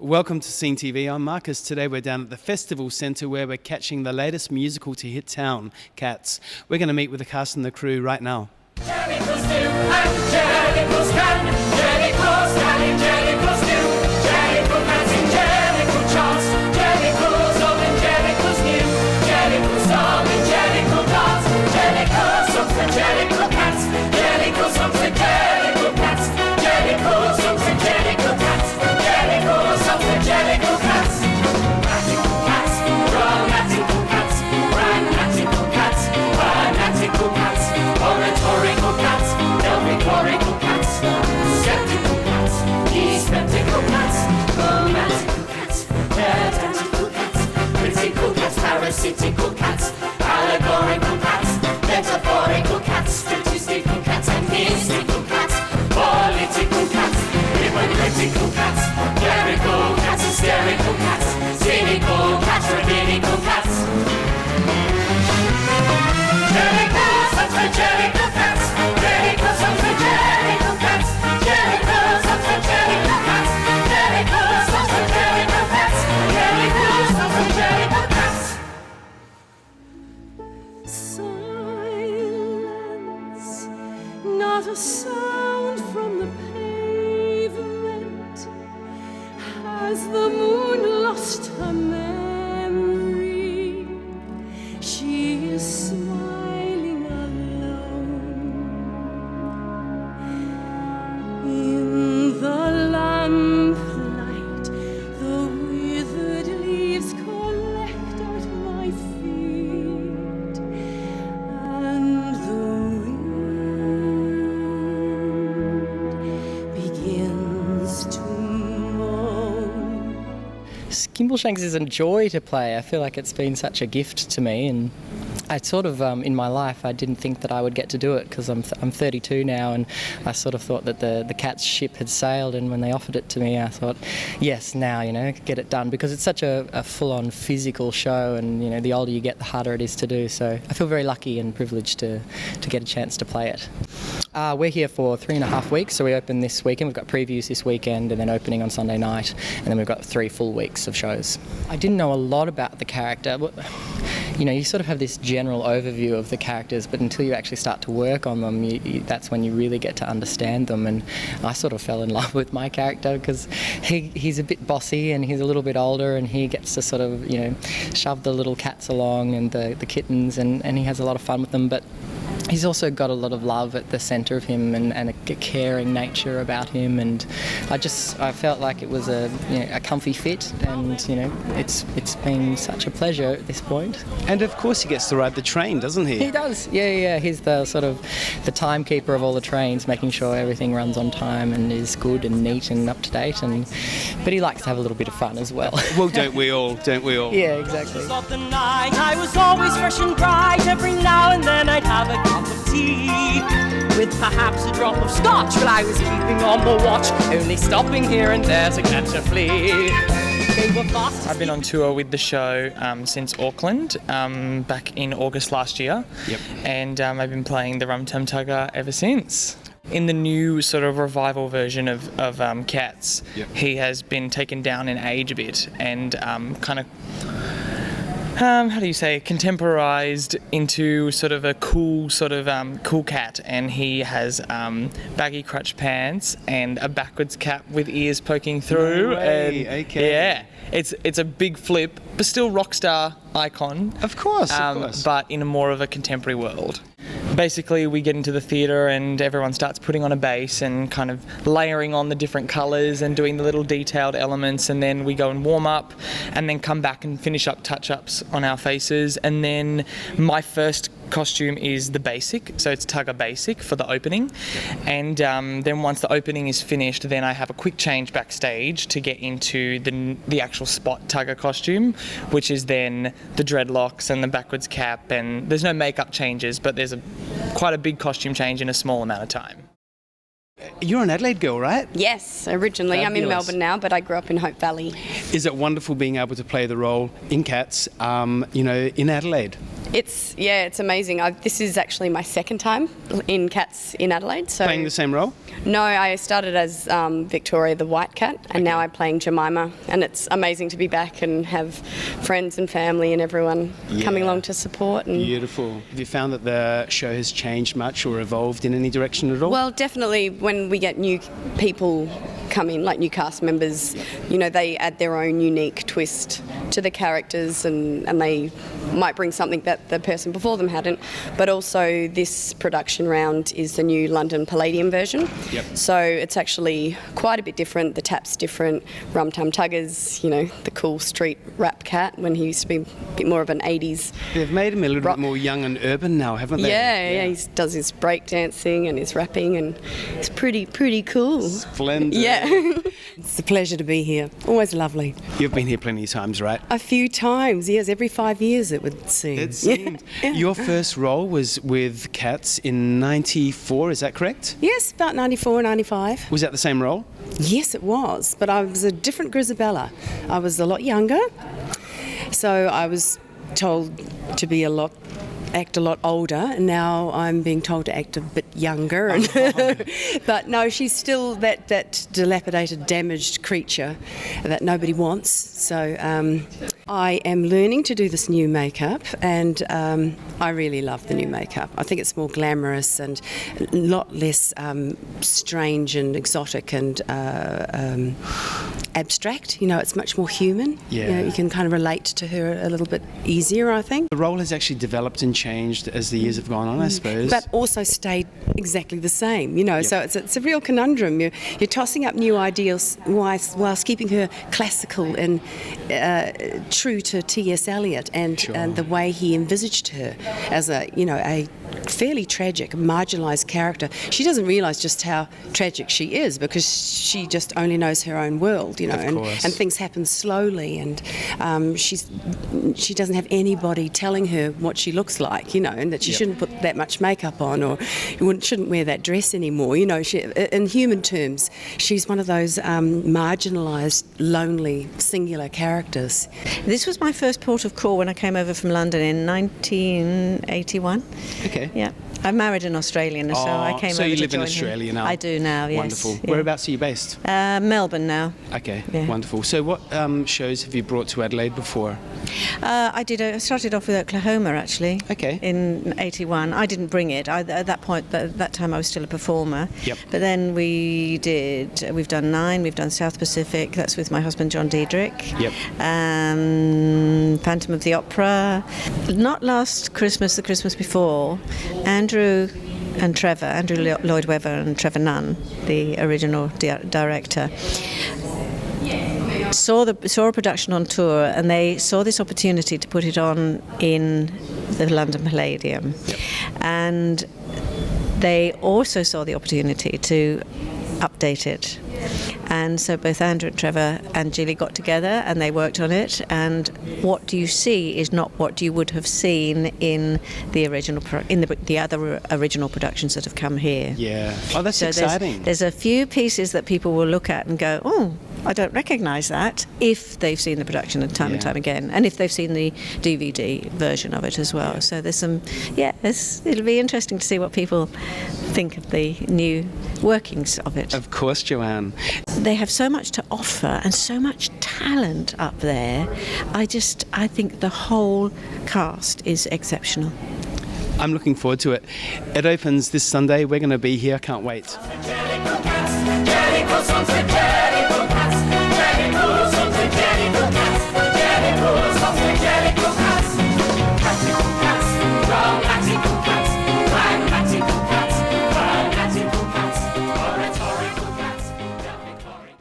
Welcome to Scene TV. I'm Marcus. Today we're down at the Festival Centre where we're catching the latest musical to hit town, Cats. We're going to meet with the cast and the crew right now. Jellicles do and Jellicles can, Jellicles can and Jellicles do, Jellicle cats in Jellicle charts, Jellicles old and Jellicles new, Jellicle song and Jellicle dance, Jellicle songs for Jellicle cats, Jellicle songs for Jellicle cats, Jellicle songs for Jellicle cats, Jellicle songs for Jellicle cats. Ratical cats, grammatical cats, grammatical cats, fanatical cats, oratorical cats, delvitorical cats, sceptical cats, dyspeptical cats, romantical cats, pedantical cats, critical cats, parasitical cats, allegorical cats, metaphorical cats, statistical cats, and mystical cats, political cats, hypocritical cats, clerical cats, hysterical cats, cynical cats, rabbinical cats. Jellicle songs for Jellicle cats, Jellicle songs for Jellicle cats, Jellicle songs for Jellicle cats, Jellicle songs for Jellicle cats, Jellicle songs for Jellicle cats. Silence, not a sound from the pavement. Has the moon lost her memory? She is smiling alone in the lamplight. The withered leaves collect at my feet, and the wind begins to moan. Skimbleshanks is a joy to play. I feel like it's been such a gift to me, and I sort of, in my life, I didn't think that I would get to do it because I'm 32 now, and I sort of thought that the Cats ship had sailed, and when they offered it to me, I thought, yes, now, get it done, because it's such a full-on physical show, and, the older you get, the harder it is to do, so I feel very lucky and privileged to get a chance to play it. We're here for 3.5 weeks, so we open this weekend. We've got previews this weekend and then opening on Sunday night, and then we've got 3 full weeks of shows. I didn't know a lot about the character. You sort of have this general overview of the characters, but until you actually start to work on them, that's when you really get to understand them. And I sort of fell in love with my character because he's a bit bossy and he's a little bit older, and he gets to sort of, shove the little cats along and the kittens, and he has a lot of fun with them. But he's also got a lot of love at the centre of him, and a caring nature about him, and I felt like it was a comfy fit, and it's been such a pleasure at this point. And of course he gets to ride the train, doesn't he? He does, yeah. He's the sort of the timekeeper of all the trains, making sure everything runs on time and is good and neat and up to date. But he likes to have a little bit of fun as well. Well, don't we all? Yeah, exactly. Of the night, I was always fresh and bright. Every now and then I'd have a cup of tea with perhaps a drop of scotch while I was keeping on the watch, only stopping here and there to catch a flea. They were fast. I've been on tour with the show since Auckland back in August last year. Yep. And I've been playing the Rum Tum Tugger ever since. In the new sort of revival version of Cats, Yep. he has been taken down in age a bit and kind of contemporized into sort of a cool cat, and he has baggy crutch pants and a backwards cap with ears poking through. No way, and okay. Yeah, it's a big flip, but still rock star icon. Of course. But in a more of a contemporary world. Basically, we get into the theatre and everyone starts putting on a bass and kind of layering on the different colours and doing the little detailed elements, and then we go and warm up and then come back and finish up touch-ups on our faces. And then my first costume is the basic, so it's Tugger Basic for the opening. And then once the opening is finished, then I have a quick change backstage to get into the actual spot Tugger costume, which is then the dreadlocks and the backwards cap, and there's no makeup changes, but there's quite a big costume change in a small amount of time. You're an Adelaide girl, right? Yes, originally. I'm in Fabulous. Melbourne now, but I grew up in Hope Valley. Is it wonderful being able to play the role in Cats, in Adelaide? It's amazing. This is actually my second time in Cats in Adelaide. So Playing the same role? No, I started as Victoria the White Cat, and now I'm playing Jemima, and it's amazing to be back and have friends and family and everyone coming along to support. And Beautiful. Have you found that the show has changed much or evolved in any direction at all? well, definitely when we get new people come in, like new cast members, you know, they add their own unique twist to the characters, and they might bring something that the person before them hadn't. But also this production round is the new London Palladium version. Yep. So it's actually quite a bit different. The tap's different. Rum Tum Tugger's, you know, the cool street rap cat when he used to be a bit more of an 80s. They've made him a little rock. bit more young and urban now, haven't they? Yeah, he does his break dancing and his rapping, and it's pretty cool. Splendid. Yeah. It's a pleasure to be here. Always lovely. You've been here plenty of times, right? A few times, yes, every 5 years it would seem. It seemed. Yeah. Your first role was with Cats in '94, is that correct? Yes, about 94, 95. Was that the same role? Yes, it was, but I was a different Grisabella. I was a lot younger, so I was told to act a lot older, and now I'm being told to act a bit younger. And but no, she's still that dilapidated, damaged creature that nobody wants. So I am learning to do this new makeup, and I really love the new makeup. I think it's more glamorous and a lot less strange and exotic and abstract. You know, it's much more human. Yeah. You know, you can kind of relate to her a little bit easier, I think. The role has actually developed and changed as the years have gone on, I suppose. But also stayed exactly the same, you know. So it's a real conundrum. You're tossing up new ideas whilst keeping her classical and true to T.S. Eliot and the way he envisaged her as a fairly tragic, marginalised character. She doesn't realise just how tragic she is because she just only knows her own world, you know, and things happen slowly, and she doesn't have anybody telling her what she looks like, you know, and that she shouldn't put that much makeup on, or shouldn't wear that dress anymore. You know, in human terms, she's one of those marginalised, lonely, singular characters. This was my first port of call when I came over from London in 1981. Okay. Yeah. I married an Australian, so I came over to join him. So you live in Australia now? I do now, yes. Wonderful. Yeah. Whereabouts are you based? Melbourne now. Okay, Yeah. wonderful. So what shows have you brought to Adelaide before? I started off with Oklahoma, actually. Okay. In 81. I didn't bring it. At that time I was still a performer. Yep. But then we've done 9, we've done South Pacific, that's with my husband John Diedrich. Yep. Phantom of the Opera. Not last Christmas, the Christmas before, Andrew Lloyd Webber and Trevor Nunn, the original director, saw a production on tour, and they saw this opportunity to put it on in the London Palladium. Yep. And they also saw the opportunity to update it. And so both Andrew and Trevor and Julie got together and they worked on it, and what you see is not what you would have seen in the original the other original productions that have come here. Yeah. Oh, that's So exciting. there's a few pieces that people will look at and go, oh, I don't recognise that, if they've seen the production time and time again, and if they've seen the DVD version of it as well. Yeah. So there's some, it'll be interesting to see what people think of the new workings of it. Of course, Joanne. They have so much to offer and so much talent up there. I think the whole cast is exceptional. I'm looking forward to it. It opens this Sunday. We're going to be here. Can't wait. Jellicle cats, jellicle songs with jellicle.